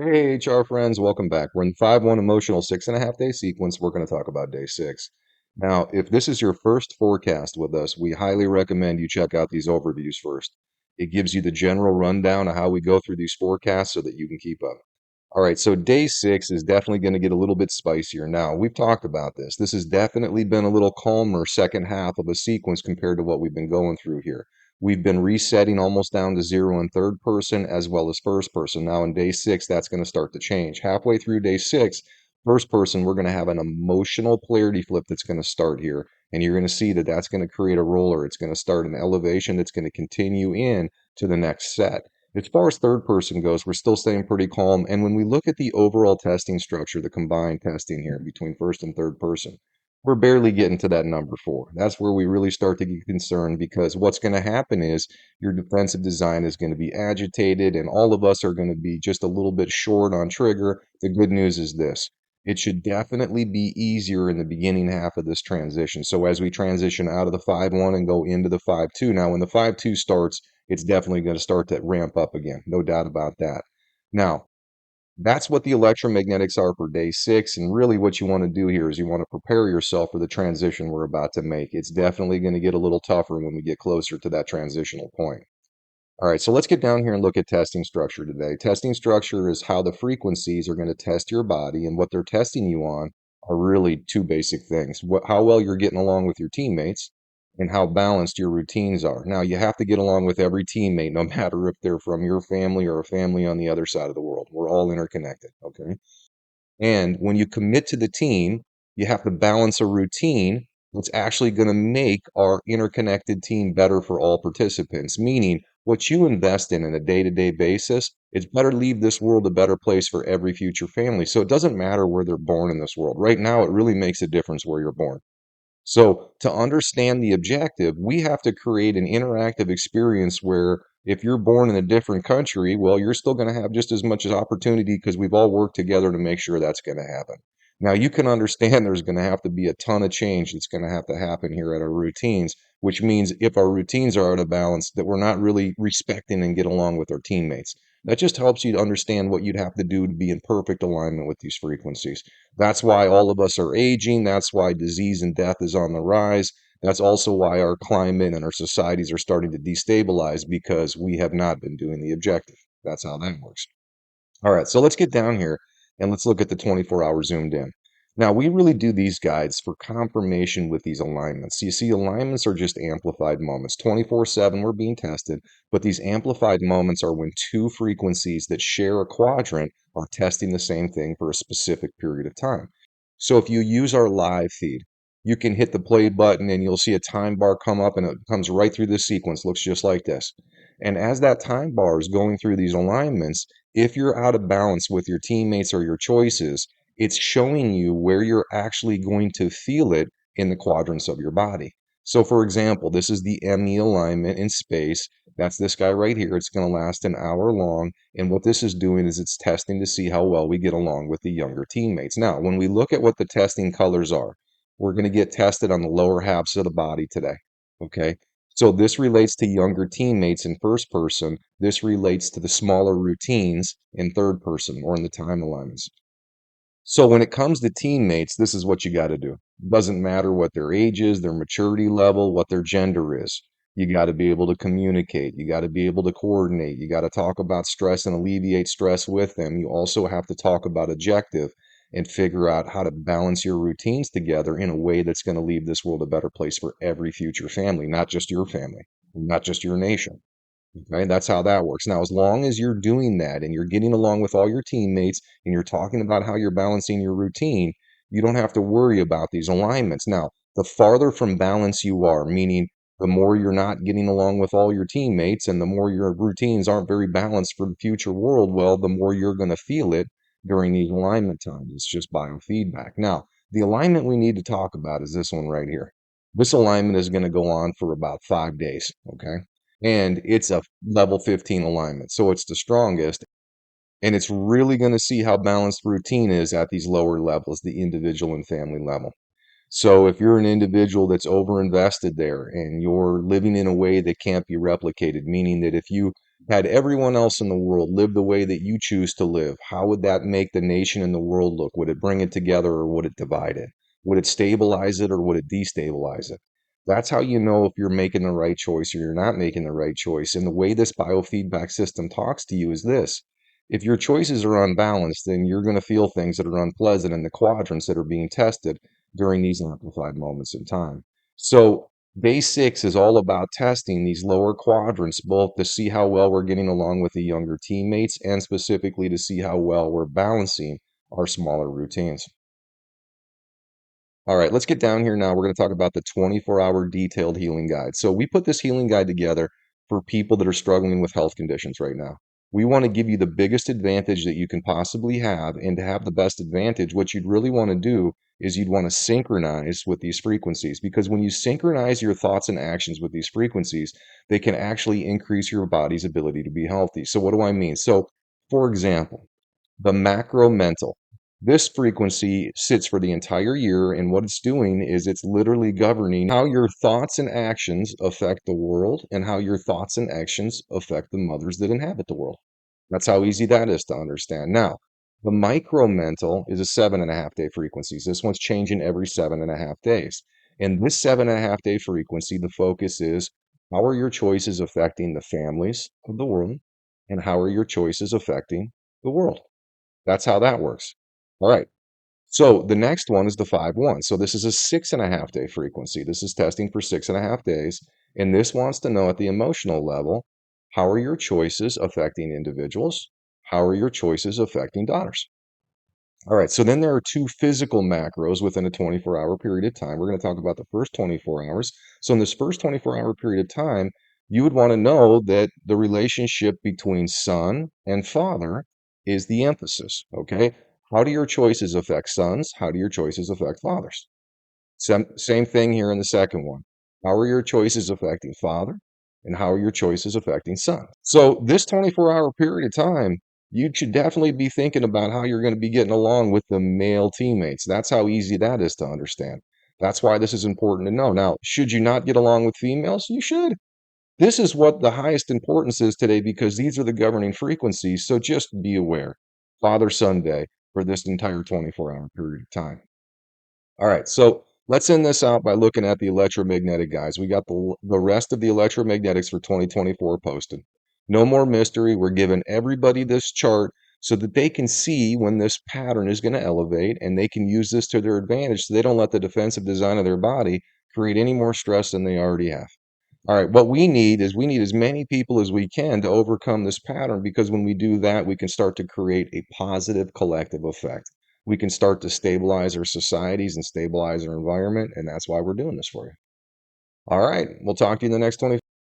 Hey, HR friends, welcome back. We're in the 5-1 emotional 6.5 day sequence. We're going to talk about day 6. Now, if this is your first forecast with us, we highly recommend you check out these overviews first. It gives you the general rundown of how we go through these forecasts so that you can keep up. All right, so day 6 is definitely going to get a little bit spicier. Now, we've talked about this. This has definitely been a little calmer second half of a sequence compared to what we've been going through here. We've been resetting almost down to zero in third person as well as first person. Now, in day 6, that's going to start to change. Halfway through day 6, first person, we're going to have an emotional polarity flip that's going to start here. And you're going to see that that's going to create a roller. It's going to start an elevation that's going to continue in to the next set. As far as third person goes, we're still staying pretty calm. And when we look at the overall testing structure, the combined testing here between first and third person, we're barely getting to that number 4. That's where we really start to get concerned because what's going to happen is your defensive design is going to be agitated and all of us are going to be just a little bit short on trigger. The good news is this. It should definitely be easier in the beginning half of this transition. So as we transition out of the 5-1 and go into the 5-2, now when the 5-2 starts, it's definitely going to start to ramp up again. No doubt about that. Now, that's what the electromagnetics are for day 6. And really, what you want to do here is you want to prepare yourself for the transition we're about to make. It's definitely going to get a little tougher when we get closer to that transitional point. All right, so let's get down here and look at testing structure today. Testing structure is how the frequencies are going to test your body, and what they're testing you on are really two basic things. How well you're getting along with your teammates and how balanced your routines are. Now, you have to get along with every teammate, no matter if they're from your family or a family on the other side of the world. We're all interconnected, okay? And when you commit to the team, you have to balance a routine that's actually going to make our interconnected team better for all participants. Meaning, what you invest in a day to day basis, it's better leave this world a better place for every future family. So it doesn't matter where they're born in this world. Right now, it really makes a difference where you're born. So, to understand the objective, we have to create an interactive experience where if you're born in a different country, well, you're still going to have just as much as opportunity because we've all worked together to make sure that's going to happen. Now, you can understand there's going to have to be a ton of change that's going to have to happen here at our routines, which means if our routines are out of balance, that we're not really respecting and get along with our teammates. That just helps you to understand what you'd have to do to be in perfect alignment with these frequencies. That's why all of us are aging. That's why disease and death is on the rise. That's also why our climate and our societies are starting to destabilize because we have not been doing the objective. That's how that works. All right, so let's get down here and let's look at the 24-hour zoomed in. Now, we really do these guides for confirmation with these alignments. You see, alignments are just amplified moments. 24/7, we're being tested, but these amplified moments are when two frequencies that share a quadrant are testing the same thing for a specific period of time. So if you use our live feed, you can hit the play button and you'll see a time bar come up and it comes right through this sequence, looks just like this. And as that time bar is going through these alignments, if you're out of balance with your teammates or your choices, it's showing you where you're actually going to feel it in the quadrants of your body. So, for example, this is the ME alignment in space. That's this guy right here. It's going to last an hour long. And what this is doing is it's testing to see how well we get along with the younger teammates. Now, when we look at what the testing colors are, we're going to get tested on the lower halves of the body today. Okay. So this relates to younger teammates in first person. This relates to the smaller routines in third person or in the time alignments. So when it comes to teammates, this is what you got to do. It doesn't matter what their age is, their maturity level, what their gender is. You got to be able to communicate. You got to be able to coordinate. You got to talk about stress and alleviate stress with them. You also have to talk about objective and figure out how to balance your routines together in a way that's going to leave this world a better place for every future family, not just your family, not just your nation. Okay, that's how that works. Now, as long as you're doing that and you're getting along with all your teammates and you're talking about how you're balancing your routine, you don't have to worry about these alignments. Now, the farther from balance you are, meaning the more you're not getting along with all your teammates and the more your routines aren't very balanced for the future world, well, the more you're going to feel it during these alignment times. It's just biofeedback. Now, the alignment we need to talk about is this one right here. This alignment is going to go on for about 5 days. Okay, and it's a level 15 alignment. So it's the strongest, and it's really going to see how balanced routine is at these lower levels, the individual and family level. So if you're an individual that's over invested there and you're living in a way that can't be replicated, meaning that if you Had everyone else in the world live the way that you choose to live, how would that make the nation and the world look? Would it bring it together or would it divide it? Would it stabilize it or would it destabilize it? That's how you know if you're making the right choice or you're not making the right choice. And the way this biofeedback system talks to you is this. If your choices are unbalanced, then you're going to feel things that are unpleasant in the quadrants that are being tested during these amplified moments in time. So Day 6 is all about testing these lower quadrants, both to see how well we're getting along with the younger teammates and specifically to see how well we're balancing our smaller routines. All right, let's get down here now. We're going to talk about the 24-hour detailed healing guide. So we put this healing guide together for people that are struggling with health conditions right now. We want to give you the biggest advantage that you can possibly have, and to have the best advantage, what you'd really want to do is you'd want to synchronize with these frequencies, because when you synchronize your thoughts and actions with these frequencies, they can actually increase your body's ability to be healthy. So what do I mean? So for example, the macro mental. This frequency sits for the entire year, and what it's doing is it's literally governing how your thoughts and actions affect the world and how your thoughts and actions affect the mothers that inhabit the world. That's how easy that is to understand. Now, the micro mental is a 7.5 day frequency. This one's changing every 7.5 days. And this 7.5 day frequency, the focus is how are your choices affecting the families of the world and how are your choices affecting the world? That's how that works. All right. So the next one is the 5-1. So this is a 6.5 day frequency. This is testing for 6.5 days. And this wants to know at the emotional level, how are your choices affecting individuals? How are your choices affecting daughters? All right. So then there are two physical macros within a 24-hour period of time. We're going to talk about the first 24 hours. So in this first 24-hour period of time, you would want to know that the relationship between son and father is the emphasis. Okay. How do your choices affect sons? How do your choices affect fathers? Same thing here in the second one. How are your choices affecting father? And how are your choices affecting son? So, this 24-hour period of time, you should definitely be thinking about how you're going to be getting along with the male teammates. That's how easy that is to understand. That's why this is important to know. Now, should you not get along with females? You should. This is what the highest importance is today because these are the governing frequencies. So, just be aware. Father Son Day for this entire 24-hour period of time. All right, so let's end this out by looking at the electromagnetic guys. We got the rest of the electromagnetics for 2024 posted. No more mystery. We're giving everybody this chart so that they can see when this pattern is going to elevate and they can use this to their advantage so they don't let the defensive design of their body create any more stress than they already have. All right, what we need is we need as many people as we can to overcome this pattern because when we do that, we can start to create a positive collective effect. We can start to stabilize our societies and stabilize our environment, and that's why we're doing this for you. All right, we'll talk to you in the next 20.